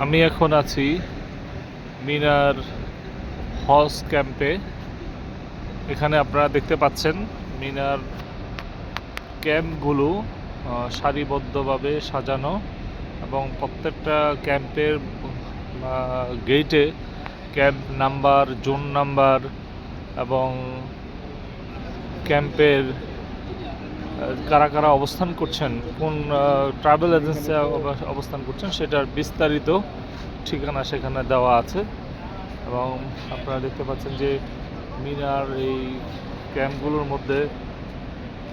আমি এখন আছি মিনার হজ ক্যাম্পে। এখানে আপনারা দেখতে পাচ্ছেন মিনার ক্যাম্পগুলো সারিবদ্ধভাবে সাজানো এবং প্রত্যেকটা ক্যাম্পের গেটে ক্যাম্প নাম্বার, জোন নাম্বার এবং ক্যাম্পের কারা কারা অবস্থান করছেন, কোন ট্রাভেল এজেন্সি অবস্থান করছেন সেটার বিস্তারিত ঠিকানা সেখানে দেওয়া আছে। এবং আপনারা দেখতে পাচ্ছেন যে মিনার এই ক্যাম্পগুলোর মধ্যে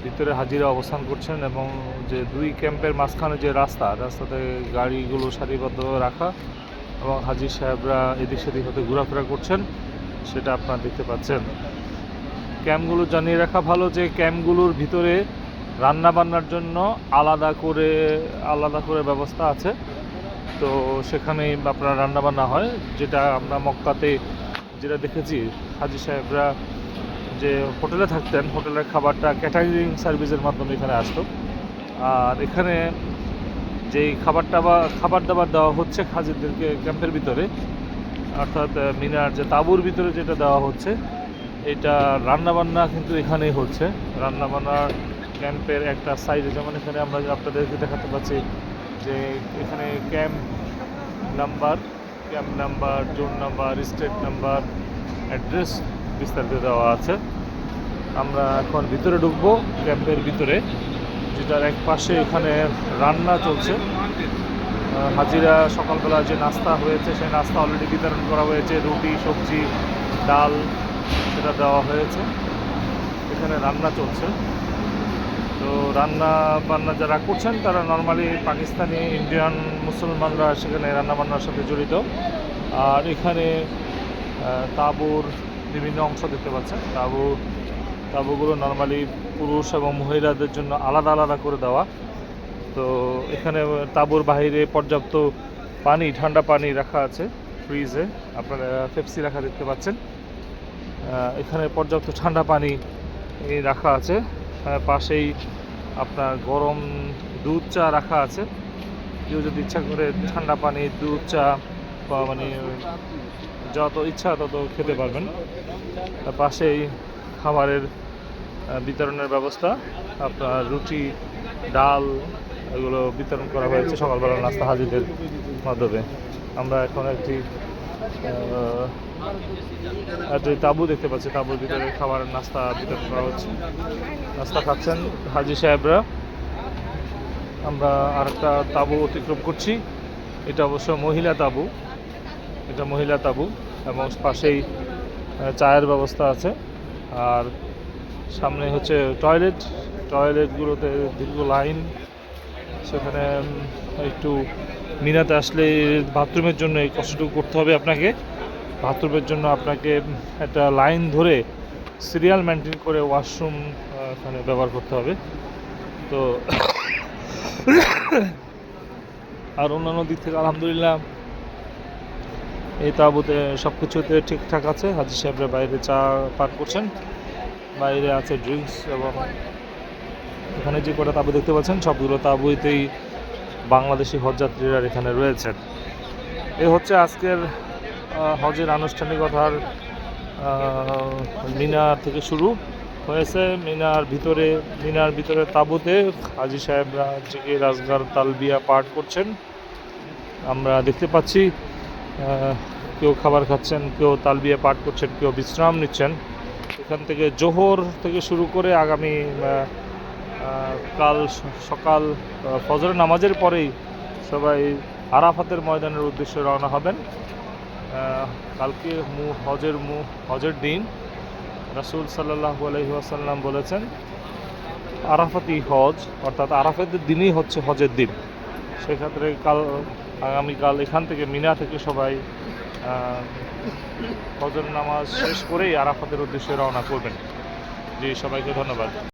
ভিতরে হাজিরা অবস্থান করছেন এবং যে দুই ক্যাম্পের মাঝখানে যে রাস্তাতে গাড়িগুলো সারিবদ্ধভাবে রাখা এবং হাজি সাহেবরা এদিক সেদিক হতে ঘোরাফেরা করছেন সেটা আপনারা দেখতে পাচ্ছেন। ক্যাম্পগুলো জানিয়ে রাখা ভালো যে ক্যাম্পগুলোর ভিতরে রান্নাবান্নার জন্য আলাদা করে ব্যবস্থা আছে। তো সেখানেই আপনার রান্নাবান্না হয়, যেটা আমরা মক্কাতে যেটা দেখেছি হাজি সাহেবরা যে হোটেলে থাকতেন, হোটেলের খাবারটা ক্যাটারিং সার্ভিসের মাধ্যমে এখানে আসতো। আর এখানে যেই খাবার দাবার দেওয়া হচ্ছে হাজিদেরকে ক্যাম্পের ভিতরে, অর্থাৎ মিনার যে তাঁবুর ভিতরে যেটা দেওয়া হচ্ছে, এটা রান্নাবান্না কিন্তু এখানেই হচ্ছে। রান্নাবান্নার ক্যাম্পের একটা সাইডে, যেমন এখানে আমরা আপনাদেরকে দেখাতে পাচ্ছি যে এখানে camp number, zone number, state number, address বিস্তারিত দেওয়া আছে। আমরা এখন ভিতরে ঢুকবো ক্যাম্পের ভিতরে, যেটার এক পাশে এখানে রান্না চলছে। হাজিরা সকালবেলা যে নাস্তা হয়েছে সেই নাস্তা অলরেডি বিতরণ করা হয়েছে, রুটি, সবজি, ডাল সেটা দেওয়া হয়েছে। এখানে রান্না চলছে। তো রান্না বান্না যারা করছেন তারা নর্মালি পাকিস্তানি, ইন্ডিয়ান মুসলমানরা সেখানে রান্নাবান্নার সাথে জড়িত। আর এখানে তাঁবুর বিভিন্ন অংশ দেখতে পাচ্ছেন। তাঁবুগুলো নর্মালি পুরুষ এবং মহিলাদের জন্য আলাদা আলাদা করে দেওয়া। তো এখানে তাঁবুর বাইরে পর্যাপ্ত পানি, ঠান্ডা পানি রাখা আছে ফ্রিজে। আপনারা পেপসি রাখা দেখতে পাচ্ছেন। এখানে পর্যাপ্ত ঠান্ডা পানি রাখা আছে। পাশেই আপনার গরম দুধ চা রাখা আছে। কেউ যদি ইচ্ছা করে ঠান্ডা পানি, দুধ চা বা মানে যত ইচ্ছা তত খেতে পারবেন। পাশেই খাবারের বিতরণের ব্যবস্থা, আপনার রুটি, ডাল এগুলো বিতরণ করা হয়েছে সকালবেলা নাস্তা হাজিদের মাধ্যমে। আমরা এখন একটি তাঁবু দেখতে পাচ্ছি, তাঁবুর ভিতরে খাবারের নাস্তা বিতরণ করা হচ্ছে। নাস্তা খাচ্ছেন হাজি সাহেবরা। আমরা আরেকটা তাঁবু অতিক্রম করছি। এটা অবশ্য মহিলা তাঁবু এবং পাশেই চায়ের ব্যবস্থা আছে। আর সামনে হচ্ছে টয়লেটগুলোতে দীর্ঘ লাইন। সেখানে একটু মিনাতে আসলে বাথরুমের জন্য এই কষ্টটুকু করতে হবে আপনাকে। বাথরুমের জন্য আপনাকে একটা লাইন ধরে সিরিয়াল মেনটেন করে ওয়াশরুম এখানে ব্যবহার করতে হবে। তো আর অন্যান্য দিক থেকে আলহামদুলিল্লাহ এই তাঁবুতে সব কিছুতে ঠিকঠাক আছে। হাজি সাহেবরা বাইরে চা পান করছেন, বাইরে আছে ড্রিঙ্কস, এবং এখানে যে কটা তাঁবু দেখতে পাচ্ছেন সবগুলো তাঁবুতেই বাংলাদেশি হজযাত্রীরা এখানে রয়েছেন। এ হচ্ছে আজকের হজের আনুষ্ঠানিকতার মিনার থেকে শুরু হয়েছে। মিনার ভিতরে তাঁবুতে হাজি সাহেবরা থেকে রাজগার তালবিয়া পাঠ করছেন আমরা দেখতে পাচ্ছি। কেউ খাবার খাচ্ছেন, কেউ তালবিয়া পাঠ করছেন, কেউ বিশ্রাম নিচ্ছেন। এখান থেকে জোহর থেকে শুরু করে আগামী কাল সকাল ফজরের নামাজের পরেই সবাই আরাফাতের ময়দানের উদ্দেশ্যে রওনা হবেন। কালকে হজের দিন রাসূল সাল্লাল্লাহু আলাইহি ওয়াসাল্লাম বলেছেন আরাফাতি হজ, অর্থাৎ আরাফাতের দিনই হচ্ছে হজের দিন। সেক্ষেত্রে আগামীকাল এখান থেকে মিনা থেকে সবাই ফজর নামাজ শেষ করেই আরাফাতের উদ্দেশ্যে রওনা করবেন। জি, সবাইকে ধন্যবাদ।